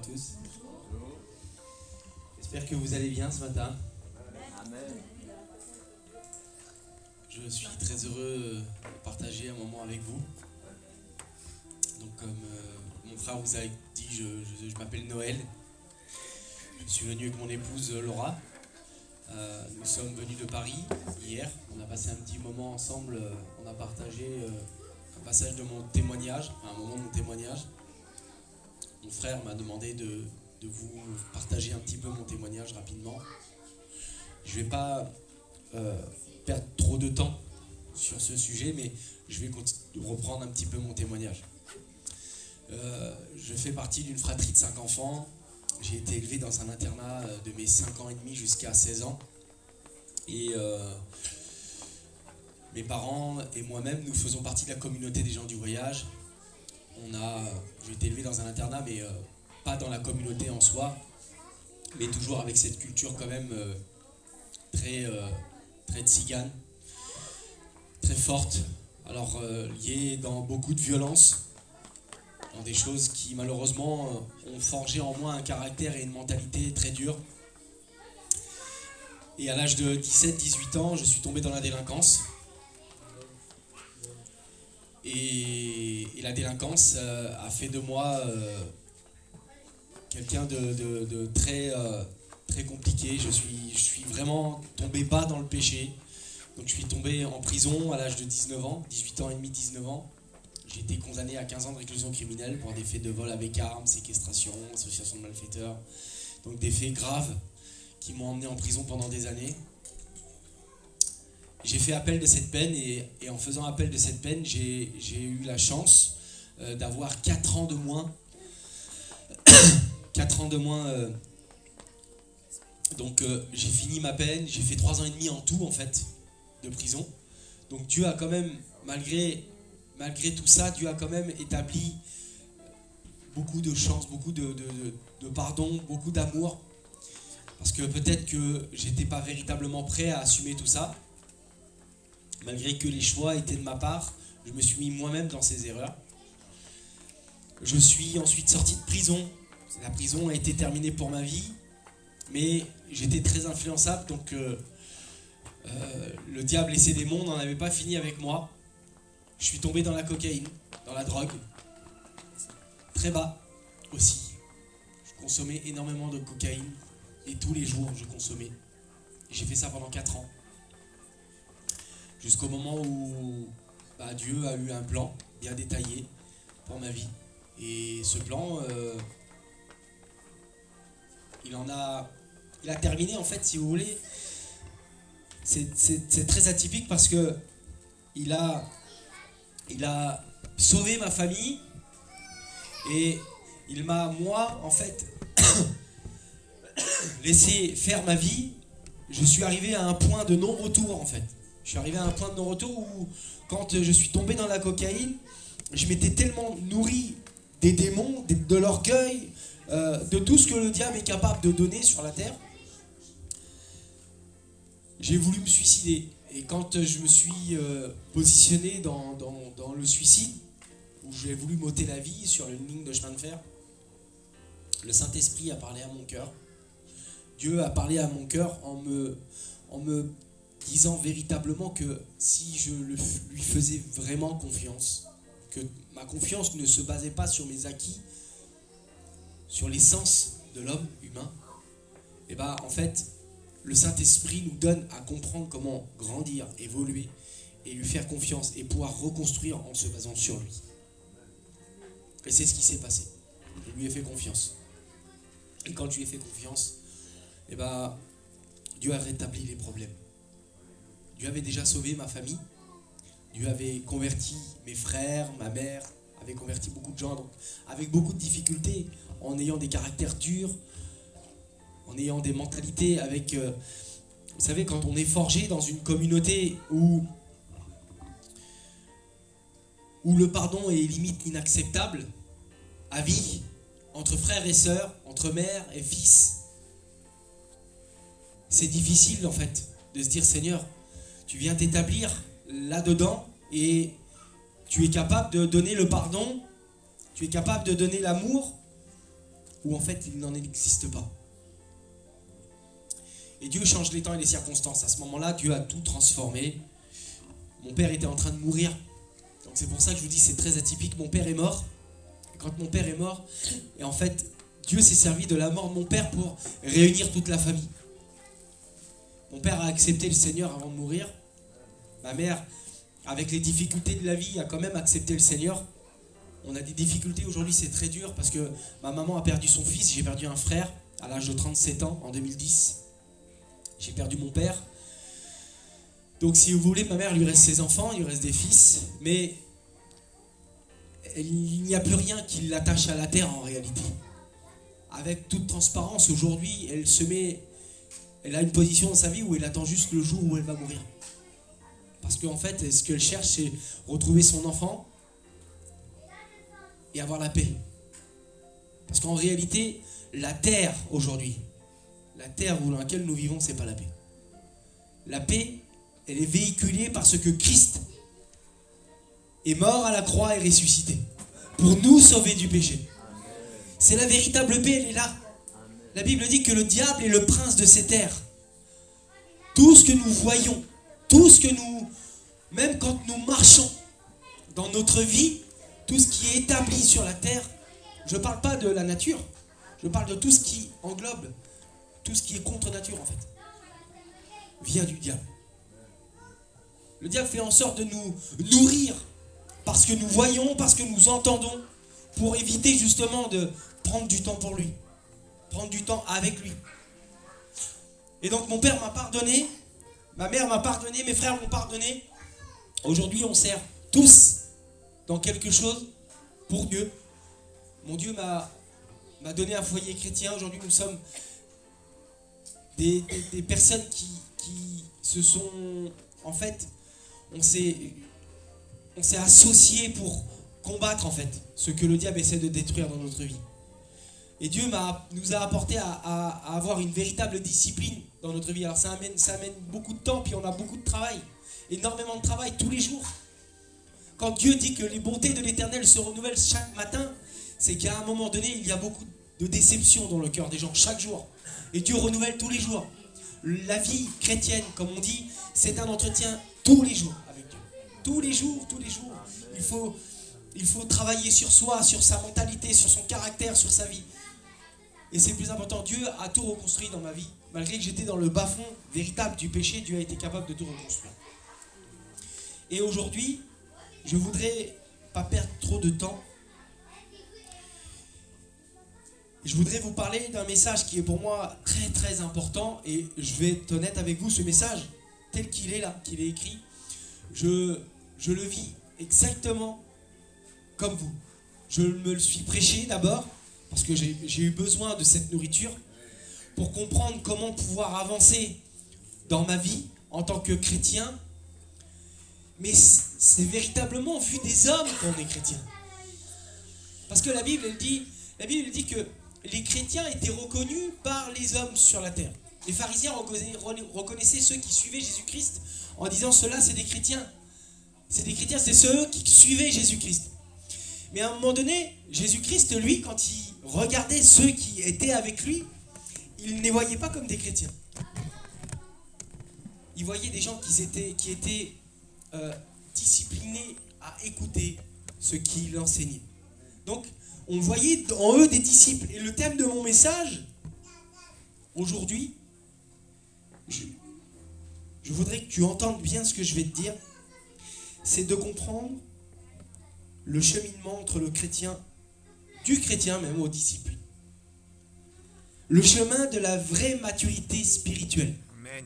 tous. J'espère que vous allez bien ce matin. Amen. Je suis très heureux de partager un moment avec vous. Donc comme mon frère vous a dit, je m'appelle Noël. Je suis venu avec mon épouse Laura. Nous sommes venus de Paris hier. On a passé un petit moment ensemble. On a partagé un passage de mon témoignage, un moment de mon témoignage. Mon frère m'a demandé de vous partager un petit peu mon témoignage rapidement. Je ne vais pas perdre trop de temps sur ce sujet, mais je vais reprendre un petit peu mon témoignage. Je fais partie d'une fratrie de 5 enfants. J'ai été élevé dans un internat de mes 5 ans et demi jusqu'à 16 ans. Et mes parents et moi-même, nous faisons partie de la communauté des gens du voyage. J'ai été élevé dans un internat, mais pas dans la communauté en soi, mais toujours avec cette culture quand même très tzigane, très forte. Alors liée dans beaucoup de violence, dans des choses qui malheureusement ont forgé en moi un caractère et une mentalité très dure. Et à l'âge de 17-18 ans, je suis tombé dans la délinquance. Et la délinquance a fait de moi quelqu'un de très compliqué. Je suis vraiment tombé bas dans le péché. Donc je suis tombé en prison à l'âge de 19 ans, 18 ans et demi, 19 ans. J'ai été condamné à 15 ans de réclusion criminelle pour des faits de vol avec armes, séquestration, association de malfaiteurs. Donc des faits graves qui m'ont emmené en prison pendant des années. J'ai fait appel de cette peine et en faisant appel de cette peine, j'ai eu la chance d'avoir 4 ans de moins. 4 ans de moins. Donc j'ai fini ma peine, j'ai fait 3 ans et demi en tout en fait de prison. Donc Dieu a quand même, malgré tout ça, Dieu a quand même établi beaucoup de chance, beaucoup de pardon, beaucoup d'amour. Parce que peut-être que j'étais pas véritablement prêt à assumer tout ça. Malgré que les choix étaient de ma part, je me suis mis moi-même dans ces erreurs. Je suis ensuite sorti de prison. La prison a été terminée pour ma vie, mais j'étais très influençable, donc le diable et ses démons n'en avaient pas fini avec moi. Je suis tombé dans la cocaïne, dans la drogue, très bas aussi. Je consommais énormément de cocaïne et tous les jours je consommais. J'ai fait ça pendant 4 ans. Jusqu'au moment où Dieu a eu un plan bien détaillé pour ma vie. Et ce plan, il a terminé en fait, si vous voulez. C'est très atypique parce que il a sauvé ma famille et il m'a, moi, en fait, laissé faire ma vie. Je suis arrivé à un point de non-retour en fait. Je suis arrivé à un point de non-retour où, quand je suis tombé dans la cocaïne, je m'étais tellement nourri des démons, de l'orgueil, de tout ce que le diable est capable de donner sur la terre. J'ai voulu me suicider. Et quand je me suis positionné dans le suicide, où j'ai voulu m'ôter la vie sur une ligne de chemin de fer, le Saint-Esprit a parlé à mon cœur. Dieu a parlé à mon cœur en me disant véritablement que si je lui faisais vraiment confiance, que ma confiance ne se basait pas sur mes acquis, sur l'essence de l'homme humain, et en fait, le Saint-Esprit nous donne à comprendre comment grandir, évoluer, et lui faire confiance, et pouvoir reconstruire en se basant sur lui. Et c'est ce qui s'est passé. Je lui ai fait confiance. Et quand je lui ai fait confiance, Dieu a rétabli les problèmes. Dieu avait déjà sauvé ma famille. Dieu avait converti mes frères, ma mère, avait converti beaucoup de gens, donc avec beaucoup de difficultés, en ayant des caractères durs, en ayant des mentalités avec... vous savez, quand on est forgé dans une communauté où le pardon est limite inacceptable, à vie, entre frères et sœurs, entre mère et fils, c'est difficile en fait de se dire, Seigneur, tu viens t'établir là-dedans et tu es capable de donner le pardon, tu es capable de donner l'amour, où en fait il n'en existe pas. Et Dieu change les temps et les circonstances. À ce moment-là, Dieu a tout transformé. Mon père était en train de mourir. Donc c'est pour ça que je vous dis c'est très atypique. Mon père est mort. Et quand mon père est mort, et en fait, Dieu s'est servi de la mort de mon père pour réunir toute la famille. Mon père a accepté le Seigneur avant de mourir. Ma mère, avec les difficultés de la vie, a quand même accepté le Seigneur. On a des difficultés aujourd'hui, c'est très dur parce que ma maman a perdu son fils, j'ai perdu un frère à l'âge de 37 ans en 2010. J'ai perdu mon père. Donc si vous voulez, ma mère, il lui reste ses enfants, il lui reste des fils, mais il n'y a plus rien qui l'attache à la terre en réalité. Avec toute transparence, aujourd'hui, elle a une position dans sa vie où elle attend juste le jour où elle va mourir. Parce qu'en fait, ce qu'elle cherche, c'est retrouver son enfant et avoir la paix. Parce qu'en réalité, la terre aujourd'hui, la terre dans laquelle nous vivons, c'est pas la paix. La paix, elle est véhiculée parce que Christ est mort à la croix et ressuscité pour nous sauver du péché. C'est la véritable paix, elle est là. La Bible dit que le diable est le prince de ces terres. Tout ce que nous voyons, tout ce que nous, même quand nous marchons dans notre vie, tout ce qui est établi sur la terre, je ne parle pas de la nature, je parle de tout ce qui englobe, tout ce qui est contre nature en fait, vient du diable. Le diable fait en sorte de nous nourrir parce que nous voyons, parce que nous entendons, pour éviter justement de prendre du temps pour lui, prendre du temps avec lui. Et donc mon père m'a pardonné, ma mère m'a pardonné, mes frères m'ont pardonné. Aujourd'hui on sert tous dans quelque chose pour Dieu. Mon Dieu m'a donné un foyer chrétien. Aujourd'hui nous sommes des personnes qui se sont, en fait, on s'est associés pour combattre en fait ce que le diable essaie de détruire dans notre vie. Et Dieu nous a apporté à avoir une véritable discipline dans notre vie. Alors ça amène beaucoup de temps, puis on a beaucoup de travail, énormément de travail tous les jours. Quand Dieu dit que les bontés de l'Éternel se renouvellent chaque matin, c'est qu'à un moment donné, il y a beaucoup de déception dans le cœur des gens chaque jour. Et Dieu renouvelle tous les jours. La vie chrétienne, comme on dit, c'est un entretien tous les jours avec Dieu. Tous les jours, il faut travailler sur soi, sur sa mentalité, sur son caractère, sur sa vie. Et c'est le plus important. Dieu a tout reconstruit dans ma vie. Malgré que j'étais dans le bas-fond véritable du péché, Dieu a été capable de tout reconstruire. Et aujourd'hui, je voudrais pas perdre trop de temps. Je voudrais vous parler d'un message qui est pour moi très très important. Et je vais être honnête avec vous, ce message, tel qu'il est là, qu'il est écrit, je le vis exactement comme vous. Je me le suis prêché d'abord, parce que j'ai eu besoin de cette nourriture pour comprendre comment pouvoir avancer dans ma vie en tant que chrétien. Mais c'est véritablement vu des hommes qu'on est chrétien. Parce que la Bible dit que les chrétiens étaient reconnus par les hommes sur la terre. Les pharisiens reconnaissaient ceux qui suivaient Jésus-Christ en disant ceux-là c'est des chrétiens. C'est des chrétiens, c'est ceux qui suivaient Jésus-Christ. Mais à un moment donné, Jésus-Christ, lui, quand il regardait ceux qui étaient avec lui, il ne les voyait pas comme des chrétiens. Il voyait des gens qui étaient disciplinés à écouter ce qu'il enseignait. Donc, on voyait en eux des disciples. Et le thème de mon message, aujourd'hui, je voudrais que tu entendes bien ce que je vais te dire, c'est de comprendre le cheminement entre le chrétien, du chrétien même au disciple. Le chemin de la vraie maturité spirituelle. Amen.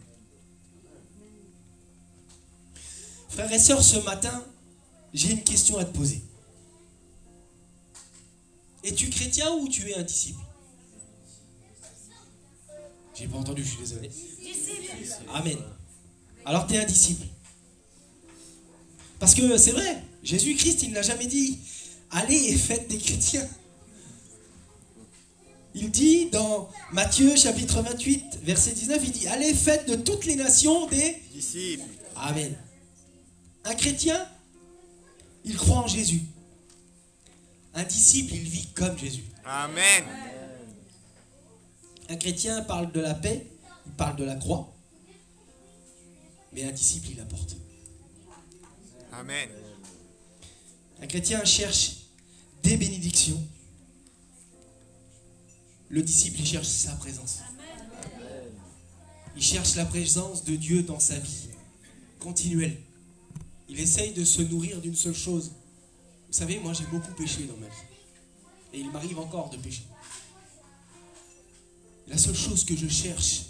Frères et sœurs, ce matin, j'ai une question à te poser. Es-tu chrétien ou tu es un disciple? J'ai pas entendu, je suis désolé. Amen. Alors tu es un disciple. Parce que c'est vrai, Jésus-Christ, il n'a jamais dit « Allez et faites des chrétiens ». Il dit dans Matthieu chapitre 28, verset 19, il dit « Allez, faites de toutes les nations des disciples ». Amen. Un chrétien, il croit en Jésus. Un disciple, il vit comme Jésus. Amen. Un chrétien parle de la paix, il parle de la croix, mais un disciple, il apporte. Amen. Un chrétien cherche des bénédictions. Le disciple, il cherche sa présence. Il cherche la présence de Dieu dans sa vie, continuelle. Il essaye de se nourrir d'une seule chose. Vous savez, moi j'ai beaucoup péché dans ma vie. Et il m'arrive encore de pécher. La seule chose que je cherche,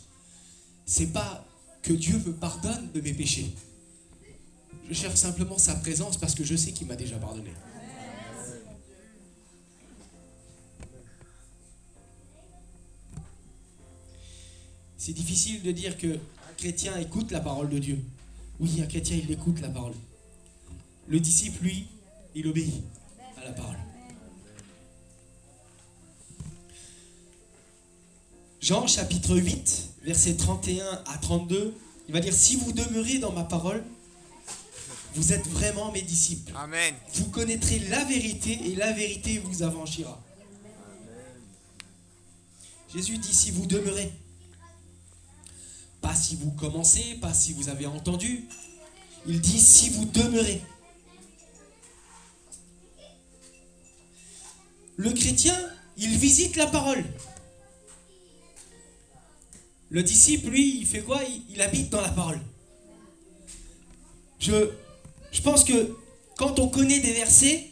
c'est pas que Dieu me pardonne de mes péchés. Je cherche simplement sa présence parce que je sais qu'il m'a déjà pardonné. C'est difficile de dire qu'un chrétien écoute la parole de Dieu. Oui, un chrétien, il écoute la parole. Le disciple, lui, il obéit à la parole. Jean chapitre 8, versets 31 à 32, il va dire « Si vous demeurez dans ma parole, vous êtes vraiment mes disciples. Amen. Vous connaîtrez la vérité et la vérité vous affranchira. » Jésus dit « Si vous demeurez », pas si vous commencez, pas si vous avez entendu. Il dit « Si vous demeurez ». Le chrétien, il visite la parole. Le disciple, lui, il fait quoi? Il habite dans la parole. Je pense que quand on connaît des versets,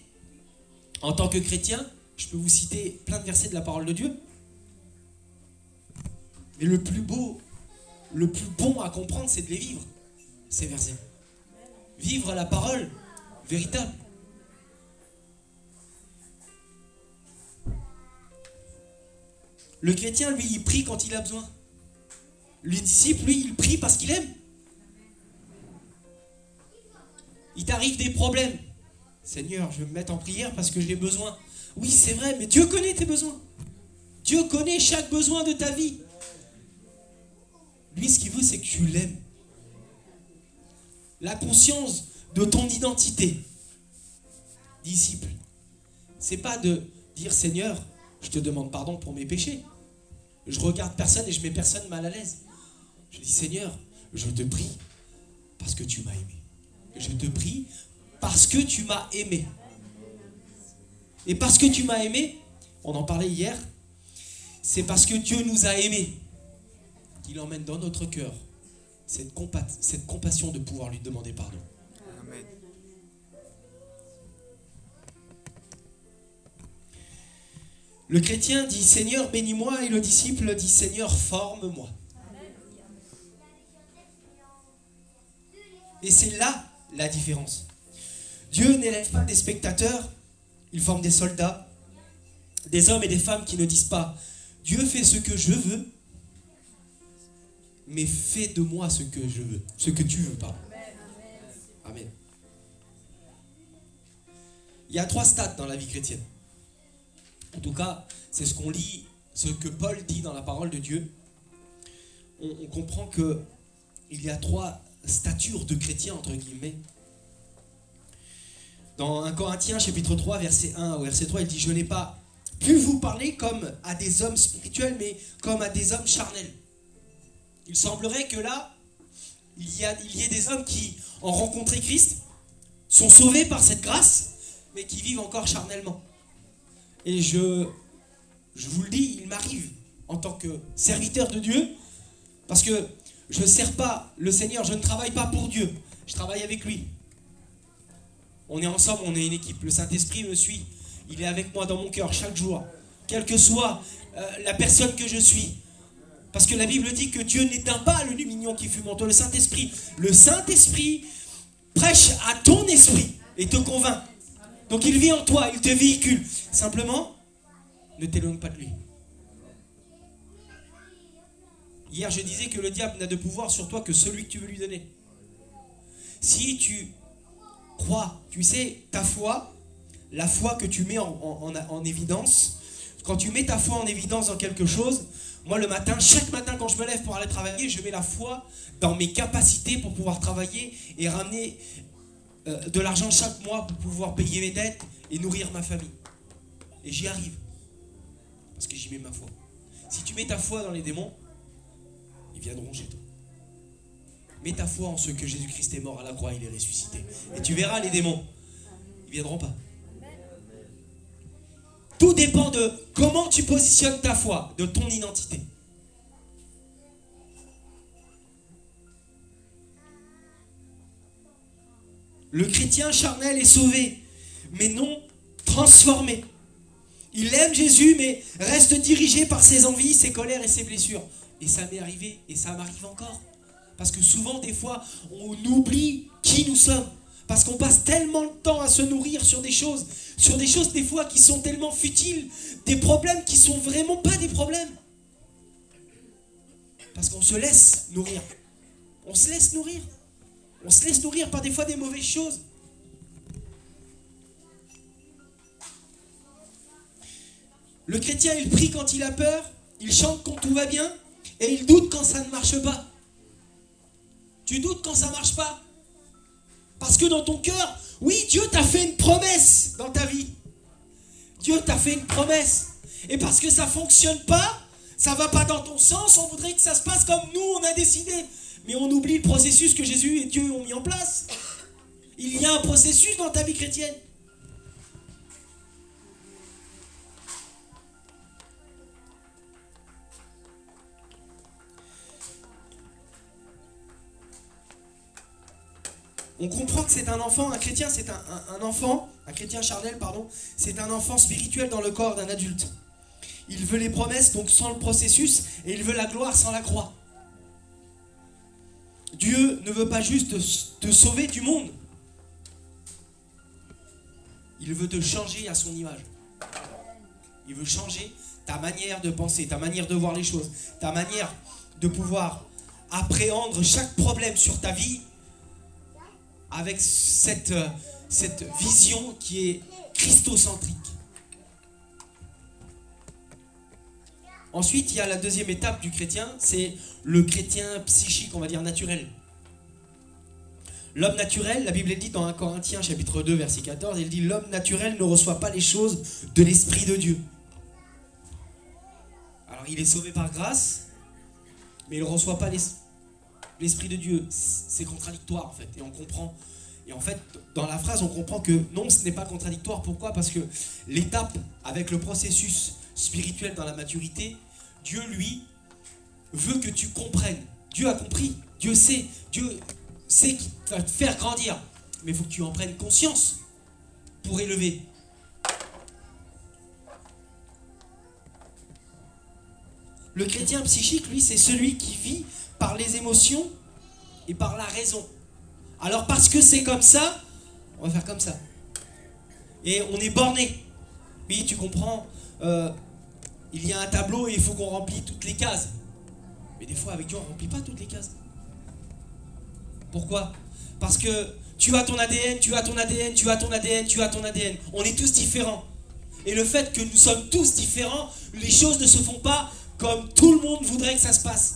en tant que chrétien, je peux vous citer plein de versets de la parole de Dieu. Mais le plus beau, le plus bon à comprendre, c'est de les vivre, ces versets. Vivre la parole véritable. Le chrétien, lui, il prie quand il a besoin. Le disciple, lui, il prie parce qu'il aime. Il t'arrive des problèmes. Seigneur, je vais me mettre en prière parce que j'ai besoin. Oui, c'est vrai, mais Dieu connaît tes besoins. Dieu connaît chaque besoin de ta vie. Lui, ce qu'il veut, c'est que tu l'aimes. La conscience de ton identité, disciple, c'est pas de dire Seigneur, je te demande pardon pour mes péchés. Je regarde personne et je mets personne mal à l'aise. Je dis Seigneur, je te prie parce que tu m'as aimé. Je te prie parce que tu m'as aimé. Et parce que tu m'as aimé, on en parlait hier, c'est parce que Dieu nous a aimés qu'il emmène dans notre cœur cette compassion de pouvoir lui demander pardon. Amen. Le chrétien dit Seigneur bénis-moi et le disciple dit Seigneur forme-moi. Et c'est là la différence. Dieu n'élève pas des spectateurs, il forme des soldats, des hommes et des femmes qui ne disent pas Dieu fait ce que je veux, mais fais de moi ce que je veux, ce que tu veux, pardon. Amen. Il y a 3 stades dans la vie chrétienne. En tout cas, c'est ce qu'on lit, ce que Paul dit dans la parole de Dieu. On comprend qu'il y a 3 statures de chrétiens, entre guillemets. Dans 1 Corinthiens, chapitre 3, verset 1 au verset 3, il dit « Je n'ai pas pu vous parler comme à des hommes spirituels, mais comme à des hommes charnels. » Il semblerait que là, il y ait des hommes qui ont rencontré Christ, sont sauvés par cette grâce, mais qui vivent encore charnellement. Et je vous le dis, il m'arrive en tant que serviteur de Dieu, parce que je ne sers pas le Seigneur, je ne travaille pas pour Dieu, je travaille avec lui. On est ensemble, on est une équipe. Le Saint-Esprit me suit, il est avec moi dans mon cœur chaque jour, quelle que soit la personne que je suis. Parce que la Bible dit que Dieu n'éteint pas le lumignon qui fume en toi, le Saint-Esprit prêche à ton esprit et te convainc. Donc il vit en toi, il te véhicule. Simplement, ne t'éloigne pas de lui. Hier, je disais que le diable n'a de pouvoir sur toi que celui que tu veux lui donner. Si tu crois, tu sais, ta foi, la foi que tu mets en évidence, quand tu mets ta foi en évidence dans quelque chose, moi le matin, chaque matin quand je me lève pour aller travailler, je mets la foi dans mes capacités pour pouvoir travailler et ramener de l'argent chaque mois pour pouvoir payer mes dettes et nourrir ma famille. Et j'y arrive. Parce que j'y mets ma foi. Si tu mets ta foi dans les démons, ils viendront chez toi. Mets ta foi en ce que Jésus-Christ est mort à la croix, il est ressuscité. Et tu verras les démons, ils ne viendront pas. Tout dépend de comment tu positionnes ta foi, de ton identité. Le chrétien charnel est sauvé, mais non transformé. Il aime Jésus, mais reste dirigé par ses envies, ses colères et ses blessures. Et ça m'est arrivé, et ça m'arrive encore. Parce que souvent, des fois, on oublie qui nous sommes. Parce qu'on passe tellement de temps à se nourrir sur des choses des fois qui sont tellement futiles, des problèmes qui sont vraiment pas des problèmes. Parce qu'on se laisse nourrir. On se laisse nourrir. On se laisse nourrir par des fois des mauvaises choses. Le chrétien, il prie quand il a peur, il chante quand tout va bien, et il doute quand ça ne marche pas. Tu doutes quand ça ne marche pas. Parce que dans ton cœur, oui, Dieu t'a fait une promesse dans ta vie. Dieu t'a fait une promesse. Et parce que ça ne fonctionne pas, ça ne va pas dans ton sens, on voudrait que ça se passe comme nous, on a décidé. Mais on oublie le processus que Jésus et Dieu ont mis en place. Il y a un processus dans ta vie chrétienne. On comprend que c'est un enfant, un chrétien, c'est un enfant, un chrétien charnel, pardon, c'est un enfant spirituel dans le corps d'un adulte. Il veut les promesses, donc sans le processus, et il veut la gloire sans la croix. Dieu ne veut pas juste te sauver du monde. Il veut te changer à son image. Il veut changer ta manière de penser, ta manière de voir les choses, ta manière de pouvoir appréhender chaque problème sur ta vie avec cette vision qui est christocentrique. Ensuite, il y a la deuxième étape du chrétien, c'est le chrétien psychique, on va dire naturel. L'homme naturel, la Bible dit dans 1 Corinthiens chapitre 2 verset 14, il dit « L'homme naturel ne reçoit pas les choses de l'Esprit de Dieu ». Alors il est sauvé par grâce, mais il ne reçoit pas l'Esprit de Dieu. C'est contradictoire en fait, et on comprend. Et en fait, dans la phrase, on comprend que non, ce n'est pas contradictoire. Pourquoi ? Parce que l'étape avec le processus spirituel dans la maturité, Dieu, lui, veut que tu comprennes. Dieu a compris, Dieu sait qu'il va te faire grandir. Mais il faut que tu en prennes conscience pour élever. Le chrétien psychique, lui, c'est celui qui vit par les émotions et par la raison. Alors parce que c'est comme ça, on va faire comme ça. Et on est borné. Oui, tu comprends, il y a un tableau et il faut qu'on remplisse toutes les cases. Mais des fois, avec Dieu, on ne remplit pas toutes les cases. Pourquoi ? Parce que tu as ton ADN, tu as ton ADN, tu as ton ADN, tu as ton ADN. On est tous différents. Et le fait que nous sommes tous différents, les choses ne se font pas comme tout le monde voudrait que ça se passe.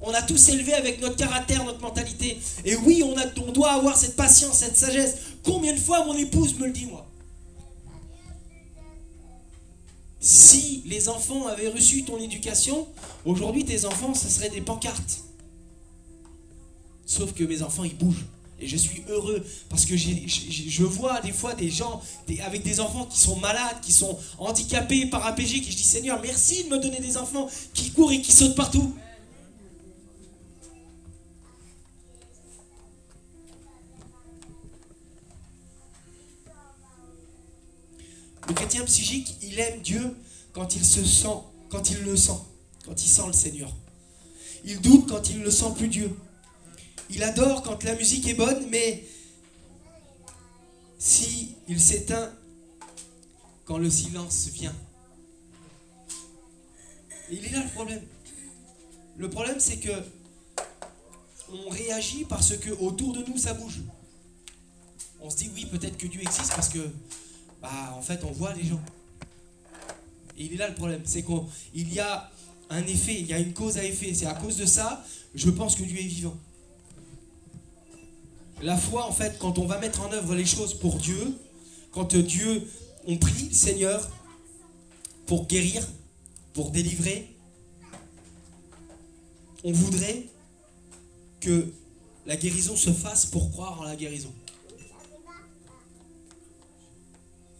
On a tous élevé avec notre caractère, notre mentalité. Et oui, on doit avoir cette patience, cette sagesse. Combien de fois mon épouse me le dit, moi ? Si les enfants avaient reçu ton éducation, aujourd'hui tes enfants, ce seraient des pancartes. Sauf que mes enfants, ils bougent. Et je suis heureux parce que je vois des fois des gens avec des enfants qui sont malades, qui sont handicapés, paraplégiques. Et je dis, Seigneur, merci de me donner des enfants qui courent et qui sautent partout. Le chrétien psychique, il aime Dieu quand il se sent, quand il le sent, quand il sent le Seigneur. Il doute quand il ne sent plus Dieu. Il adore quand la musique est bonne, mais si il s'éteint quand le silence vient. Et il est là le problème. Le problème, c'est que on réagit parce que autour de nous ça bouge. On se dit oui, peut-être que Dieu existe parce que en fait, on voit les gens. Et il est là le problème, c'est qu'il y a un effet, il y a une cause à effet. C'est à cause de ça, je pense que Dieu est vivant. La foi, en fait, quand on va mettre en œuvre les choses pour Dieu, quand Dieu, on prie le Seigneur pour guérir, pour délivrer. On voudrait que la guérison se fasse pour croire en la guérison.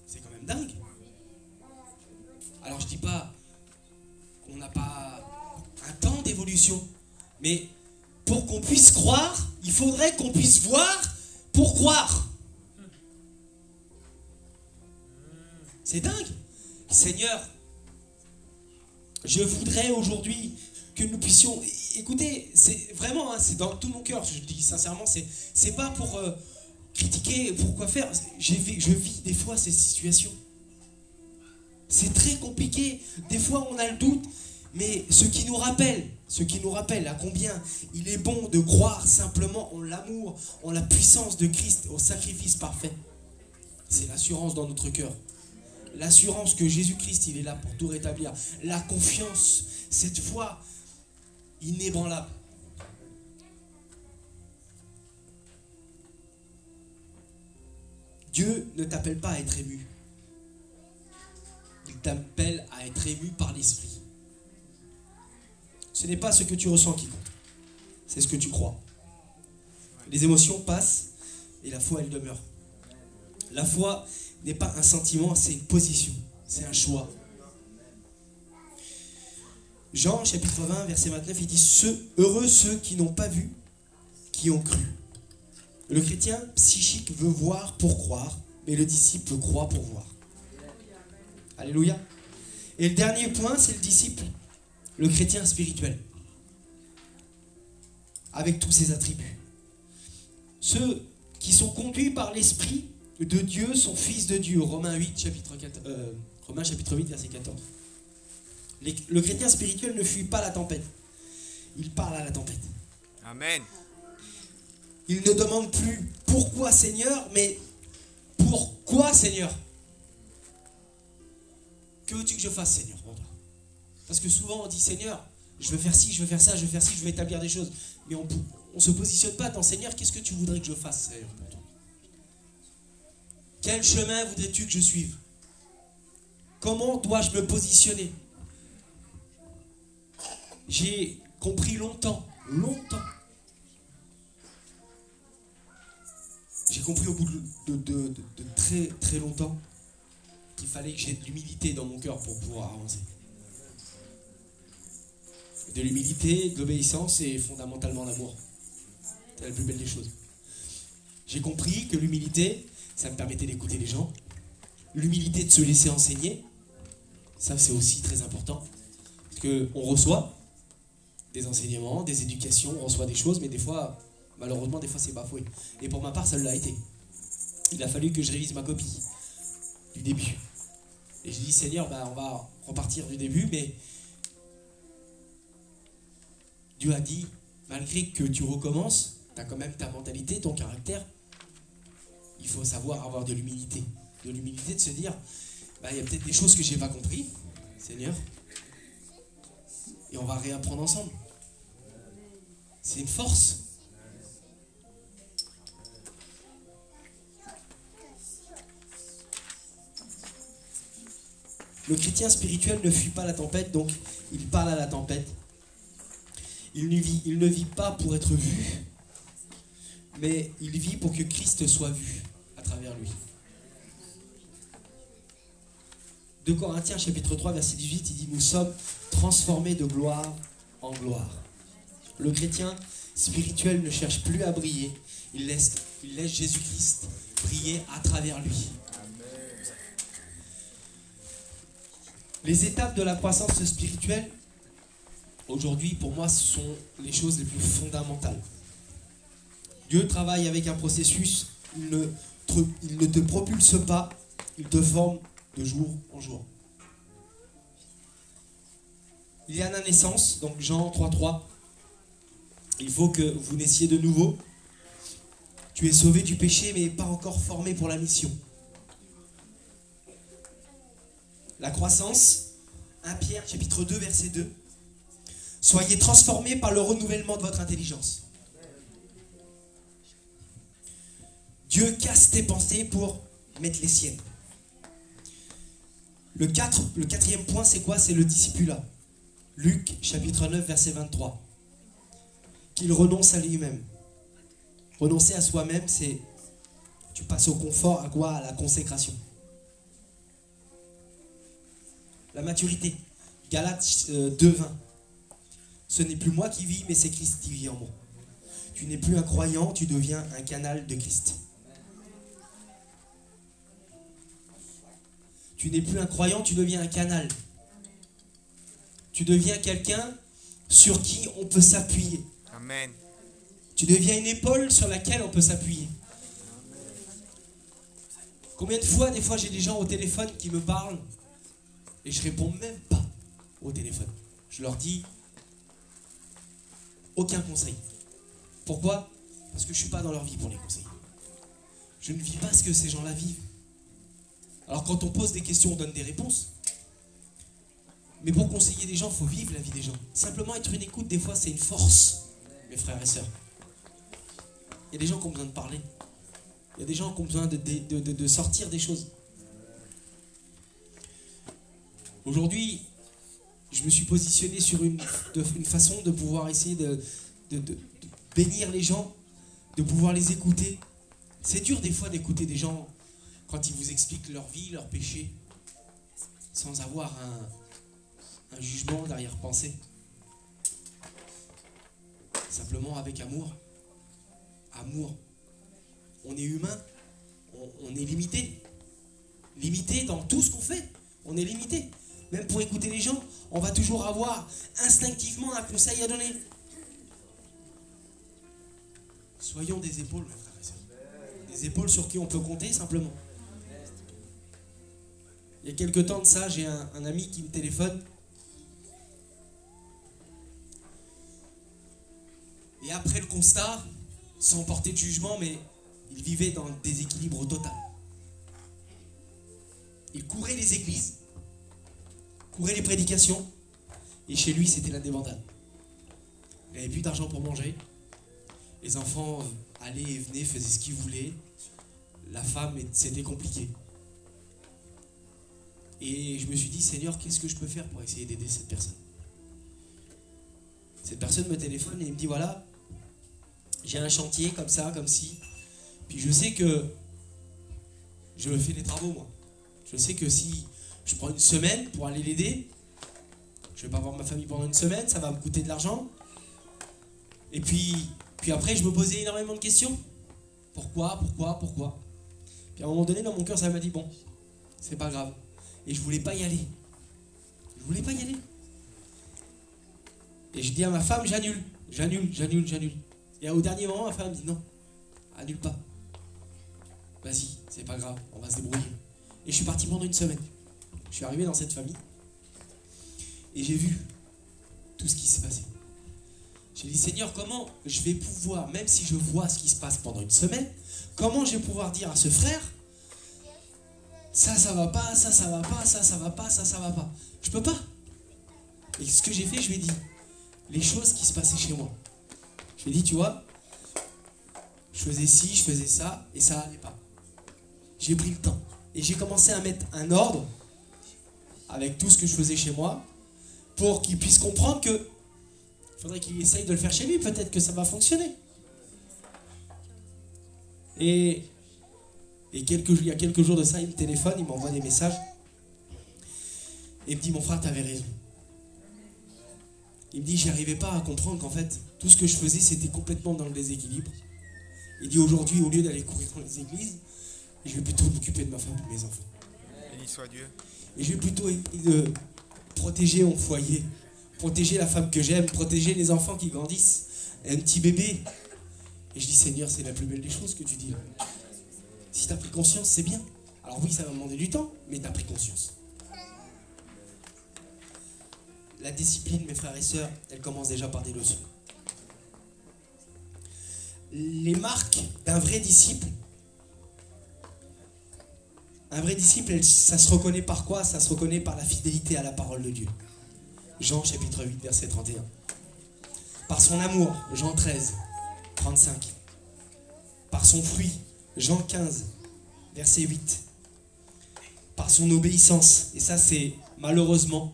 C'est quand même dingue. Alors je dis pas qu'on n'a pas un temps d'évolution, mais pour qu'on puisse croire, il faudrait qu'on puisse voir pour croire. C'est dingue. Seigneur, je voudrais aujourd'hui que nous puissions... Écoutez, c'est vraiment, hein, c'est dans tout mon cœur, je le dis sincèrement, c'est pas pour critiquer, pour quoi faire. Je vis des fois ces situations. C'est très compliqué. Des fois, on a le doute. Mais ce qui nous rappelle à combien il est bon de croire simplement en l'amour, en la puissance de Christ, au sacrifice parfait. C'est l'assurance dans notre cœur. L'assurance que Jésus-Christ, il est là pour tout rétablir. La confiance, cette foi inébranlable. Dieu ne t'appelle pas à être ému. Il t'appelle à être ému par l'Esprit. Ce n'est pas ce que tu ressens qui compte. C'est ce que tu crois. Les émotions passent et la foi, elle demeure. La foi n'est pas un sentiment, c'est une position. C'est un choix. Jean, chapitre 20, verset 29, il dit « Heureux ceux qui n'ont pas vu, qui ont cru. » Le chrétien psychique veut voir pour croire, mais le disciple croit pour voir. Alléluia. Et le dernier point, c'est le disciple, le chrétien spirituel, avec tous ses attributs. Ceux qui sont conduits par l'Esprit de Dieu sont fils de Dieu. Romains chapitre 8, verset 14. Le chrétien spirituel ne fuit pas la tempête. Il parle à la tempête. Amen. Il ne demande plus « Pourquoi Seigneur ?», mais « Pourquoi Seigneur ?» Que veux-tu que je fasse, Seigneur, pour toi? Parce que souvent on dit, Seigneur, je veux faire ci, je veux faire ça, je veux faire ci, je veux établir des choses. Mais on ne se positionne pas dans, Seigneur, qu'est-ce que tu voudrais que je fasse, Seigneur, pour toi? Quel chemin voudrais-tu que je suive? Comment dois-je me positionner? J'ai compris longtemps. J'ai compris au bout de très très longtemps qu'il fallait que j'ai de l'humilité dans mon cœur pour pouvoir avancer. De l'humilité, de l'obéissance et fondamentalement l'amour. C'est la plus belle des choses. J'ai compris que l'humilité, ça me permettait d'écouter les gens. L'humilité de se laisser enseigner, ça c'est aussi très important. Parce qu'on reçoit des enseignements, des éducations, on reçoit des choses, mais des fois, malheureusement, des fois c'est bafoué. Et pour ma part, ça l'a été. Il a fallu que je révise ma copie du début. Et j'ai dit, Seigneur, on va repartir du début, mais Dieu a dit, malgré que tu recommences, tu as quand même ta mentalité, ton caractère. Il faut savoir avoir de l'humilité. De l'humilité de se dire, il y a peut-être des choses que je n'ai pas compris, Seigneur. Et on va réapprendre ensemble. C'est une force. Le chrétien spirituel ne fuit pas la tempête, donc il parle à la tempête. Il ne vit pas pour être vu, mais il vit pour que Christ soit vu à travers lui. 2 Corinthiens chapitre 3 verset 18, il dit « Nous sommes transformés de gloire en gloire ». Le chrétien spirituel ne cherche plus à briller, il laisse Jésus-Christ briller à travers lui. Les étapes de la croissance spirituelle, aujourd'hui, pour moi, ce sont les choses les plus fondamentales. Dieu travaille avec un processus, il ne te propulse pas, il te forme de jour en jour. Il y a la naissance, donc Jean 3,3. Il faut que vous naissiez de nouveau. Tu es sauvé du péché, mais pas encore formé pour la mission. La croissance, 1 Pierre chapitre 2 verset 2. Soyez transformés par le renouvellement de votre intelligence. Dieu casse tes pensées pour mettre les siennes. Le quatrième point, c'est quoi? C'est le discipulat. Luc, chapitre 9, verset 23. Qu'il renonce à lui-même. Renoncer à soi-même, c'est... Tu passes au confort, à quoi? À la consécration. La maturité. Galates 2, 20. Ce n'est plus moi qui vis, mais c'est Christ qui vit en moi. Tu n'es plus un croyant, tu deviens un canal de Christ. Tu n'es plus un croyant, tu deviens un canal. Tu deviens quelqu'un sur qui on peut s'appuyer. Amen. Tu deviens une épaule sur laquelle on peut s'appuyer. Combien de fois, des fois, j'ai des gens au téléphone qui me parlent et je réponds même pas au téléphone. Je leur dis aucun conseil. Pourquoi? Parce que je ne suis pas dans leur vie pour les conseiller. Je ne vis pas ce que ces gens-là vivent. Alors quand on pose des questions, on donne des réponses. Mais pour conseiller des gens, il faut vivre la vie des gens. Simplement être une écoute, des fois, c'est une force, mes frères et sœurs. Il y a des gens qui ont besoin de parler. Il y a des gens qui ont besoin de sortir des choses. Aujourd'hui, je me suis positionné sur une façon de pouvoir essayer de bénir les gens, de pouvoir les écouter. C'est dur des fois d'écouter des gens quand ils vous expliquent leur vie, leurs péchés, sans avoir un jugement d'arrière-pensée. Simplement avec amour. Amour. On est humain, on est limité. Limité dans tout ce qu'on fait. On est limité. Même pour écouter les gens, on va toujours avoir instinctivement un conseil à donner. Soyons des épaules, mes frères et sœurs. Des épaules sur qui on peut compter, simplement. Il y a quelques temps de ça, j'ai un ami qui me téléphone. Et après le constat, sans porter de jugement, mais il vivait dans le déséquilibre total. Il courait les églises, courait les prédications, et chez lui, c'était la débandade. Il n'avait plus d'argent pour manger. Les enfants allaient et venaient, faisaient ce qu'ils voulaient. La femme, c'était compliqué. Et je me suis dit, Seigneur, qu'est-ce que je peux faire pour essayer d'aider cette personne? Cette personne me téléphone et il me dit, voilà, j'ai un chantier comme ça, comme ci. Puis je sais que je fais des travaux, moi. Je sais que si je prends une semaine pour aller l'aider, je ne vais pas voir ma famille pendant une semaine, ça va me coûter de l'argent. Et puis après, je me posais énormément de questions. Pourquoi? Puis à un moment donné, dans mon cœur, ça m'a dit, bon, c'est pas grave. Et je voulais pas y aller. Et je dis à ma femme, j'annule. Et au dernier moment, ma femme me dit, non, annule pas. Vas-y, c'est pas grave, on va se débrouiller. Et je suis parti pendant une semaine. Je suis arrivé dans cette famille. Et j'ai vu tout ce qui s'est passé. J'ai dit, Seigneur, comment je vais pouvoir, même si je vois ce qui se passe pendant une semaine, comment je vais pouvoir dire à ce frère, ça va pas, ça va pas. Je peux pas. Et ce que j'ai fait, je lui ai dit les choses qui se passaient chez moi. Je lui ai dit, tu vois, je faisais ci, je faisais ça, et ça allait pas. J'ai pris le temps. Et j'ai commencé à mettre un ordre avec tout ce que je faisais chez moi pour qu'il puisse comprendre que il faudrait qu'il essaye de le faire chez lui. Peut-être que ça va fonctionner. Et il y a quelques jours de ça, il me téléphone, il m'envoie des messages. Et il me dit, mon frère, t'avais raison. Il me dit, j'arrivais pas à comprendre qu'en fait, tout ce que je faisais, c'était complètement dans le déséquilibre. Il dit, aujourd'hui, au lieu d'aller courir dans les églises, je vais plutôt m'occuper de ma femme et de mes enfants. Béni soit Dieu. Et je vais plutôt protéger mon foyer, protéger la femme que j'aime, protéger les enfants qui grandissent, un petit bébé. Et je dis, Seigneur, c'est la plus belle des choses que tu dis. Si tu as pris conscience, c'est bien. Alors oui, ça va demander du temps, mais tu as pris conscience. La discipline, mes frères et sœurs, elle commence déjà par des leçons. Les marques d'un vrai disciple. Un vrai disciple, ça se reconnaît par quoi? Ça se reconnaît par la fidélité à la parole de Dieu. Jean chapitre 8, verset 31. Par son amour, Jean 13, 35. Par son fruit, Jean 15, verset 8. Par par son obéissance. Et ça, c'est malheureusement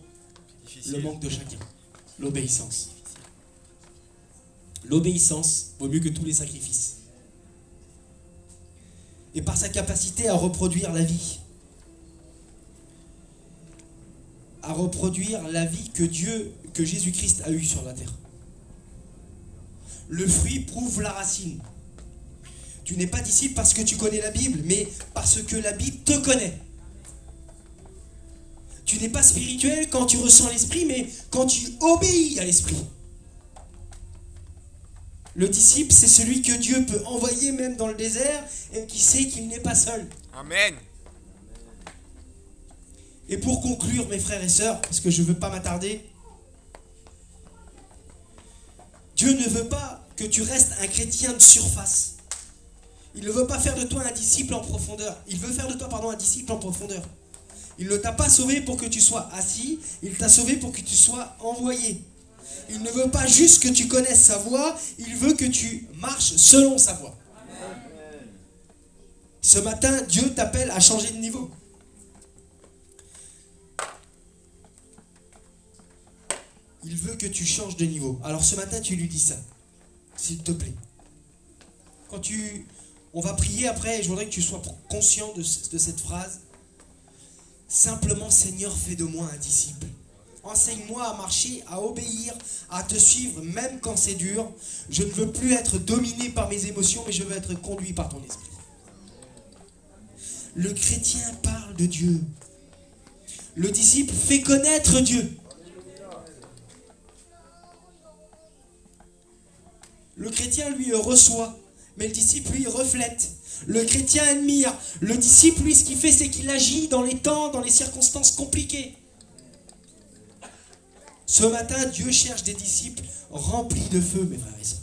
Difficile. le manque de chacun. L'obéissance. L'obéissance vaut mieux que tous les sacrifices. Et par sa capacité à reproduire la vie. À reproduire la vie que Jésus-Christ a eue sur la terre. Le fruit prouve la racine. Tu n'es pas disciple parce que tu connais la Bible, mais parce que la Bible te connaît. Tu n'es pas spirituel quand tu ressens l'Esprit, mais quand tu obéis à l'Esprit. Le disciple, c'est celui que Dieu peut envoyer même dans le désert et qui sait qu'il n'est pas seul. Amen. Et pour conclure, mes frères et sœurs, parce que je ne veux pas m'attarder, Dieu ne veut pas que tu restes un chrétien de surface. Il ne veut pas faire de toi un disciple en profondeur. Il veut faire de toi, un disciple en profondeur. Il ne t'a pas sauvé pour que tu sois assis, il t'a sauvé pour que tu sois envoyé. Il ne veut pas juste que tu connaisses sa voie, il veut que tu marches selon sa voie. Amen. Ce matin, Dieu t'appelle à changer de niveau. Il veut que tu changes de niveau. Alors ce matin, tu lui dis ça, s'il te plaît. On va prier après, et je voudrais que tu sois conscient de cette phrase. Simplement, Seigneur, fais de moi un disciple. Enseigne-moi à marcher, à obéir, à te suivre, même quand c'est dur. Je ne veux plus être dominé par mes émotions, mais je veux être conduit par ton esprit. Le chrétien parle de Dieu. Le disciple fait connaître Dieu. Le chrétien, lui, reçoit, mais le disciple, lui, reflète. Le chrétien admire. Le disciple, lui, ce qu'il fait, c'est qu'il agit dans les temps, dans les circonstances compliquées. Ce matin, Dieu cherche des disciples remplis de feu, mes frères et sœurs.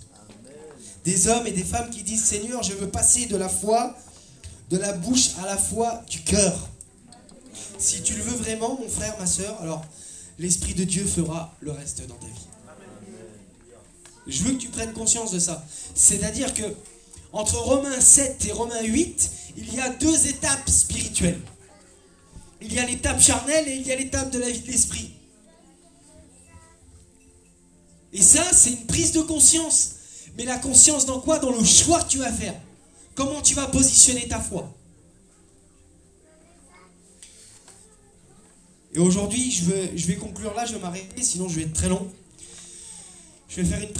Des hommes et des femmes qui disent, Seigneur, je veux passer de la foi, de la bouche à la foi du cœur. Si tu le veux vraiment, mon frère, ma sœur, alors l'Esprit de Dieu fera le reste dans ta vie. Je veux que tu prennes conscience de ça. C'est-à-dire que entre Romains 7 et Romains 8, il y a deux étapes spirituelles. Il y a l'étape charnelle et il y a l'étape de la vie de l'esprit. Et ça, c'est une prise de conscience. Mais la conscience dans quoi? Dans le choix que tu vas faire. Comment tu vas positionner ta foi. Et aujourd'hui, je vais conclure là, je vais m'arrêter, sinon je vais être très long. Je vais faire une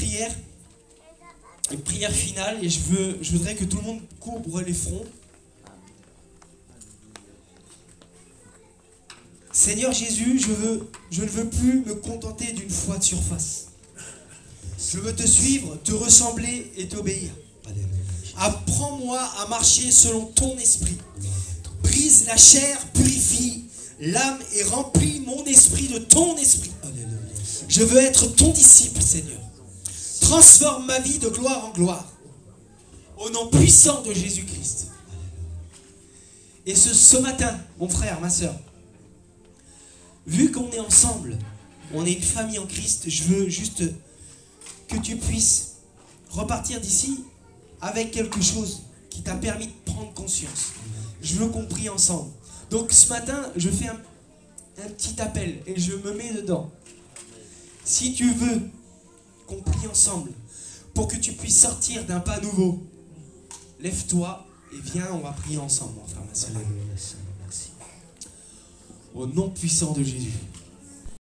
prière finale, et je voudrais que tout le monde courbe les fronts. Seigneur Jésus, je ne veux plus me contenter d'une foi de surface. Je veux te suivre, te ressembler et t'obéir. Apprends-moi à marcher selon ton esprit. Brise la chair, purifie l'âme et remplis mon esprit de ton esprit. Je veux être ton disciple, Seigneur. Transforme ma vie de gloire en gloire. Au nom puissant de Jésus-Christ. Et ce matin, mon frère, ma soeur, vu qu'on est ensemble, on est une famille en Christ, je veux juste que tu puisses repartir d'ici avec quelque chose qui t'a permis de prendre conscience. Je veux qu'on prie ensemble. Donc ce matin, je fais un petit appel et je me mets dedans. Si tu veux qu'on prie ensemble pour que tu puisses sortir d'un pas nouveau, lève-toi et viens, on va prier ensemble, mon frère, ma soeur. Au nom puissant de Jésus.